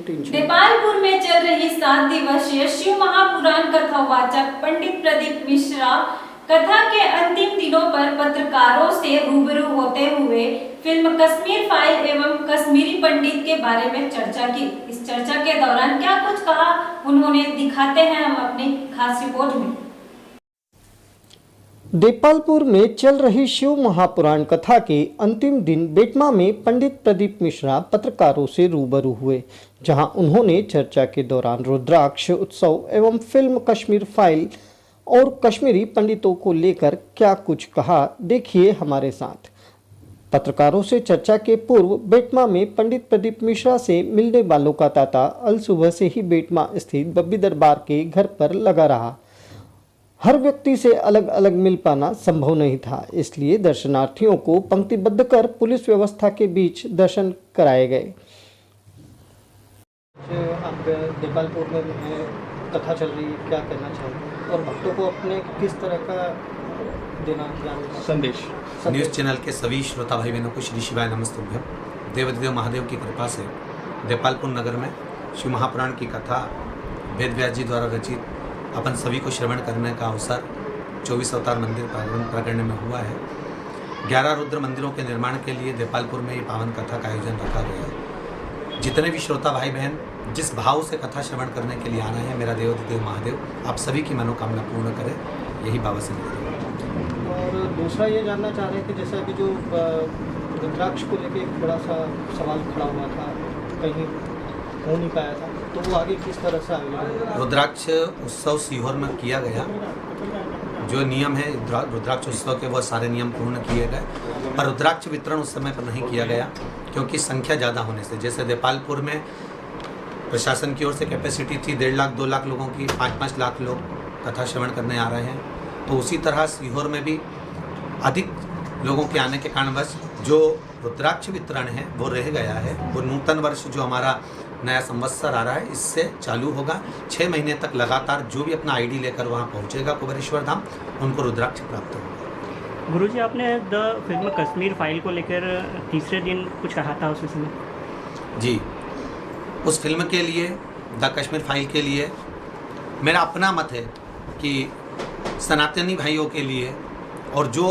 Tension. Depalpur में चल रही 7 दिवसीय शिव महापुराण कथावाचक पंडित प्रदीप मिश्रा कथा के अंतिम दिनों पर पत्रकारों से रूबरू होते हुए फिल्म कश्मीर फाइल एवं कश्मीरी पंडित के बारे में चर्चा की। इस चर्चा के दौरान क्या कुछ कहा उन्होंने, दिखाते हैं हम अपनी खास रिपोर्ट में। देपालपुर में चल रही शिव महापुराण कथा के अंतिम दिन बेटमा में पंडित प्रदीप मिश्रा पत्रकारों से रूबरू हुए, जहां उन्होंने चर्चा के दौरान रुद्राक्ष उत्सव एवं फिल्म कश्मीर फाइल और कश्मीरी पंडितों को लेकर क्या कुछ कहा, देखिए हमारे साथ। पत्रकारों से चर्चा के पूर्व बेटमा में पंडित प्रदीप मिश्रा से मिलने वालों का तांता अल सुबह से ही बेटमा स्थित बब्बी दरबार के घर पर लगा रहा। हर व्यक्ति से अलग अलग मिल पाना संभव नहीं था, इसलिए दर्शनार्थियों को पंक्तिबद्ध कर पुलिस व्यवस्था के बीच दर्शन कराए गए। आप देपालपुर में कथा चल रही है, क्या कहना चाहेंगे और भक्तों को अपने किस तरह का देना संदेश? न्यूज़ चैनल के सभी श्रोता भाई बहनों को श्री शिवाय नमस्तुभ्यम। देवाधिदेव महादेव की कृपा से देपालपुर नगर में शिव महापुराण की कथा वेद व्यास जी द्वारा रचित अपन सभी को श्रवण करने का अवसर 24 अवतार मंदिर प्रांगण में हुआ है। 11 रुद्र मंदिरों के निर्माण के लिए देपालपुर में ये पावन कथा का आयोजन रखा गया है। जितने भी श्रोता भाई बहन जिस भाव से कथा श्रवण करने के लिए आना है, मेरा देवाधिदेव महादेव आप सभी की मनोकामना पूर्ण करे, यही बाबा से निवेदन। और दूसरा ये जानना चाह रहे हैं कि जैसे अभी जो रुद्राक्ष को लेकर एक बड़ा सा सवाल खड़ा हुआ था, कहीं हो नहीं पाया था, तो वो आगे किस तरह से आगे? रुद्राक्ष उत्सव सीहोर में किया गया। जो नियम है रुद्राक्ष उत्सव के, वो सारे नियम पूर्ण किए गए, पर रुद्राक्ष वितरण उस समय पर नहीं किया गया क्योंकि संख्या ज़्यादा होने से। जैसे देपालपुर में प्रशासन की ओर से कैपेसिटी थी 1.5 लाख 2 लाख लोगों की, 5-5 लाख लोग कथा श्रवण करने आ रहे हैं, तो उसी तरह सीहोर में भी अधिक लोगों के आने के कारणवश जो रुद्राक्ष वितरण है वो रह गया है। वो नूतन वर्ष जो हमारा नया संवत्सर आ रहा है, इससे चालू होगा। 6 महीने तक लगातार जो भी अपना आईडी लेकर वहाँ पहुँचेगा कुबेरेश्वर धाम, उनको रुद्राक्ष प्राप्त होगा। गुरुजी, आपने द फिल्म कश्मीर फाइल को लेकर तीसरे दिन कुछ कहा था उस विषय में? जी, उस फिल्म के लिए, द कश्मीर फाइल के लिए मेरा अपना मत है कि सनातनी भाइयों के लिए और जो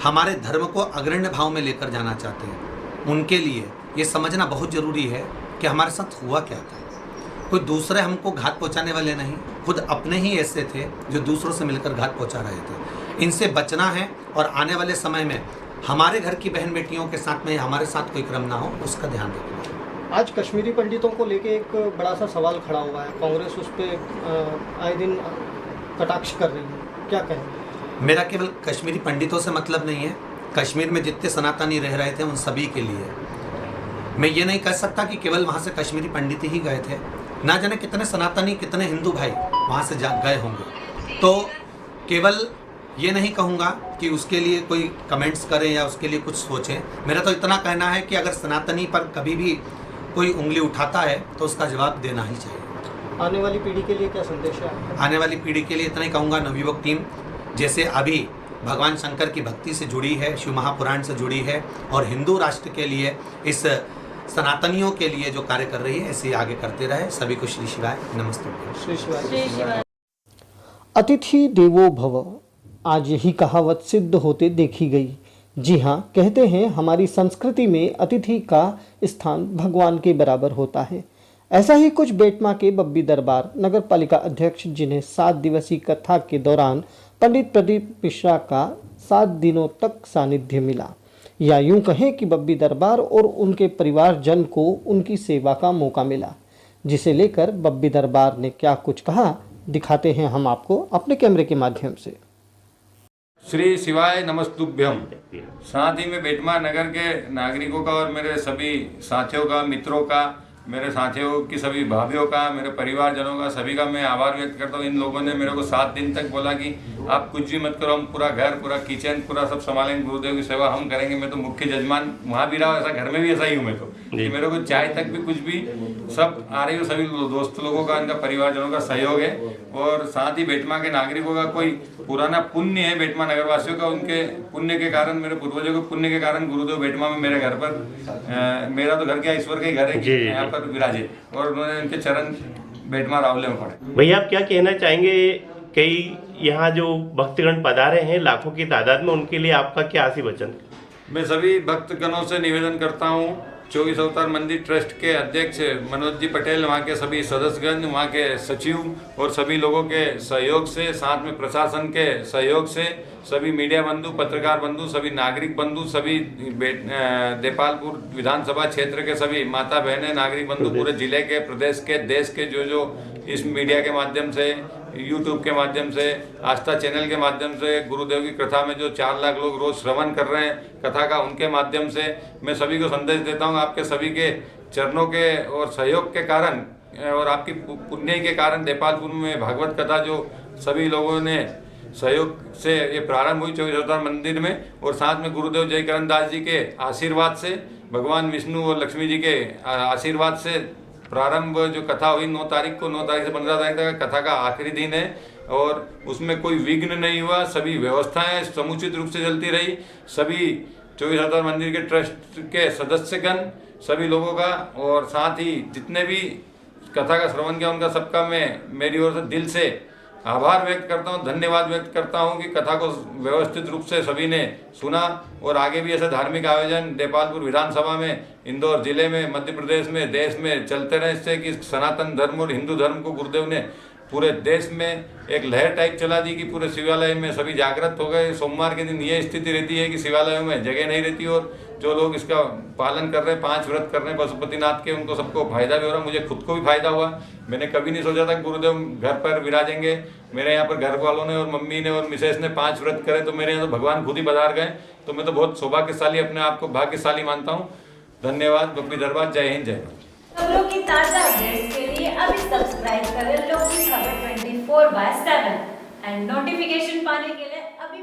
हमारे धर्म को अग्रण्य भाव में लेकर जाना चाहते हैं, उनके लिए ये समझना बहुत ज़रूरी है कि हमारे साथ हुआ क्या था। कोई दूसरे हमको घात पहुंचाने वाले नहीं, खुद अपने ही ऐसे थे जो दूसरों से मिलकर घात पहुंचा रहे थे। इनसे बचना है और आने वाले समय में हमारे घर की बहन बेटियों के साथ में हमारे साथ कोई क्रम ना हो, उसका ध्यान रखना है। आज कश्मीरी पंडितों को लेके एक बड़ा सा सवाल खड़ा हुआ है, कांग्रेस उस पर आए दिन कटाक्ष कर रही है, क्या कहें? मेरा केवल कश्मीरी पंडितों से मतलब नहीं है, कश्मीर में जितने सनातनी रह रहे थे उन सभी के लिए। मैं ये नहीं कह सकता कि केवल वहाँ से कश्मीरी पंडित ही गए थे, ना जाने कितने सनातनी कितने हिंदू भाई वहाँ से गए होंगे। तो केवल ये नहीं कहूँगा कि उसके लिए कोई कमेंट्स करें या उसके लिए कुछ सोचें। मेरा तो इतना कहना है कि अगर सनातनी पर कभी भी कोई उंगली उठाता है तो उसका जवाब देना ही चाहिए। आने वाली पीढ़ी के लिए क्या संदेश है? आने वाली पीढ़ी के लिए इतना ही कहूँगा, नवयुवक टीम जैसे अभी भगवान शंकर की भक्ति से जुड़ी है, शिव महापुराण से जुड़ी है और हिंदू राष्ट्र के लिए, इस सनातनियों के लिए जो कार्य कर रही है, ऐसे आगे करते रहे। सभी को श्री शिवाय नमस्ते। श्री शिवाय। अतिथि देवो भव, आज यही कहावत सिद्ध होते देखी गई। जी हाँ, कहते हैं हमारी संस्कृति में अतिथि का स्थान भगवान के बराबर होता है। ऐसा ही कुछ बेटमा के बब्बी दरबार नगर पालिका अध्यक्ष, जिन्हें 7 दिवसीय कथा के दौरान पंडित प्रदीप मिश्रा का 7 दिनों तक सानिध्य मिला, या यूं कहें कि बब्बी दरबार और उनके परिवारजन को उनकी सेवा का मौका मिला, जिसे लेकर बब्बी दरबार ने क्या कुछ कहा, दिखाते हैं हम आपको अपने कैमरे के माध्यम से। श्री शिवाय नमस्तुभ्यम। साथ ही में बेटमा नगर के नागरिकों का और मेरे सभी साथियों का, मित्रों का, मेरे साथियों की सभी भाभीयों का, मेरे परिवारजनों का, सभी का मैं आभार व्यक्त करता हूँ। इन लोगों ने मेरे को 7 दिन तक बोला कि आप कुछ भी मत करो, हम पूरा घर, पूरा किचन, पूरा सब संभालेंगे, गुरुदेव की सेवा हम करेंगे। मैं तो मुख्य जजमान वहाँ भी रहा, ऐसा घर में भी ऐसा ही हूँ मैं तो, कि मेरे को चाय तक भी कुछ भी सब आ रही हो, सभी दोस्त लोगों का, इनका परिवारजनों का सहयोग है। और साथ ही बेटमा के नागरिकों का कोई पुराना पुण्य है, बेटमा नगरवासियों का, उनके पुण्य के कारण, मेरे पूर्वजों के पुण्य के कारण गुरुदेव बेटमा में मेरे घर पर, मेरा तो घर क्या ईश्वर का ही घर है, यहाँ पर पर विराजे और उन्होंने उनके चरण बेटमा रावले में पड़े। भैया आप क्या कहना चाहेंगे, कई यहाँ जो भक्तगण पधारे हैं लाखों की तादाद में, उनके लिए आपका क्या आशीर्वचन? मैं सभी भक्तगणों से निवेदन करता हूँ, 24 अवतार मंदिर ट्रस्ट के अध्यक्ष मनोज जी पटेल, वहाँ के सभी सदस्यगण, वहाँ के सचिव और सभी लोगों के सहयोग से, साथ में प्रशासन के सहयोग से, सभी मीडिया बंधु, पत्रकार बंधु, सभी नागरिक बंधु, सभी देपालपुर विधानसभा क्षेत्र के सभी माता बहनें, नागरिक बंधु, पूरे जिले के, प्रदेश के, देश के जो इस मीडिया के माध्यम से, यूट्यूब के माध्यम से, आस्था चैनल के माध्यम से गुरुदेव की कथा में जो 4 लाख लोग रोज श्रवण कर रहे हैं कथा का, उनके माध्यम से मैं सभी को संदेश देता हूं, आपके सभी के चरणों के और सहयोग के कारण और आपकी पुण्य के कारण देपालपुर में भागवत कथा जो सभी लोगों ने सहयोग से ये प्रारंभ हुई 24 अवतार मंदिर में, और साथ में गुरुदेव जयकरण दास जी के आशीर्वाद से, भगवान विष्णु और लक्ष्मी जी के आशीर्वाद से प्रारंभ जो कथा हुई 9 तारीख से 15 तारीख तक कथा का आखिरी दिन है, और उसमें कोई विघ्न नहीं हुआ, सभी व्यवस्थाएं समुचित रूप से चलती रही। सभी 24 अवतार मंदिर के ट्रस्ट के सदस्यगण, सभी लोगों का और साथ ही जितने भी कथा का श्रवण किया उनका सबका मैं मेरी ओर से दिल से आभार व्यक्त करता हूँ, धन्यवाद व्यक्त करता हूँ कि कथा को व्यवस्थित रूप से सभी ने सुना, और आगे भी ऐसे धार्मिक आयोजन देपालपुर विधानसभा में, इंदौर जिले में, मध्य प्रदेश में, देश में चलते रहे, इससे कि सनातन धर्म और हिंदू धर्म को गुरुदेव ने पूरे देश में एक लहर टाइप चला दी कि पूरे शिवालय में सभी जागृत हो गए। सोमवार के दिन ये स्थिति रहती है कि शिवालयों में जगह नहीं रहती, और जो लोग इसका पालन कर रहे हैं, 5 व्रत कर रहे हैं पशुपतिनाथ के, उनको सबको फायदा भी हो रहा है। मुझे खुद को भी फायदा हुआ। मैंने कभी नहीं सोचा था कि गुरुदेव घर पर विराजेंगे। मेरे यहाँ पर घर वालों ने और मम्मी ने और मिसेस ने 5 व्रत करे, तो मेरे यहाँ तो भगवान खुद ही पधार गए। तो मैं तो बहुत सौभाग्यशाली, अपने आप को भाग्यशाली मानता हूँ। धन्यवाद। गोपी दरबार। जय हिंद, जय भारत। खबरों की ताजा अपडेट्स के लिए अभी सब्सक्राइब करें लोक की खबर 24/7 एंड नोटिफिकेशन पाने के लिए अभी